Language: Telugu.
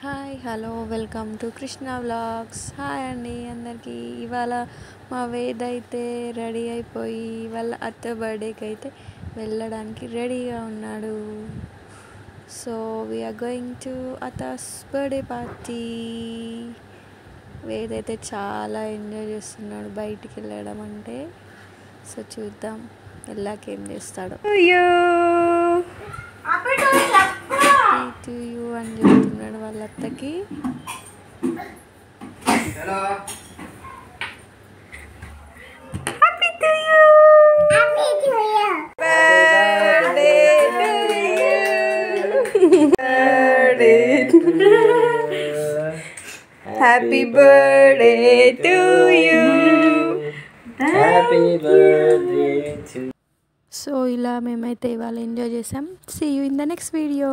Hi hello welcome to Krishna vlogs. Hi అండి అందరికీ. ఇవాళ మా వేద్ అయితే రెడీ అయిపోయి వాళ్ళ అత్త బర్త్డేకి అయితే వెళ్ళడానికి రెడీగా ఉన్నాడు. సో వీఆర్ గోయింగ్ టు అత్తాస్ బర్త్డే పార్టీ. వేద్ అయితే చాలా ఎంజాయ్ చేస్తున్నాడు బయటికి వెళ్ళడం అంటే. సో చూద్దాం వెళ్ళాక ఏం చేస్తాడు. టు యూ అని చెప్తున్నాడు వాళ్ళ అత్తకి. Happy birthday to you. So ఇలా మేమైతే ఇవాళ ఎంజాయ్ చేసాం. See you in the next video.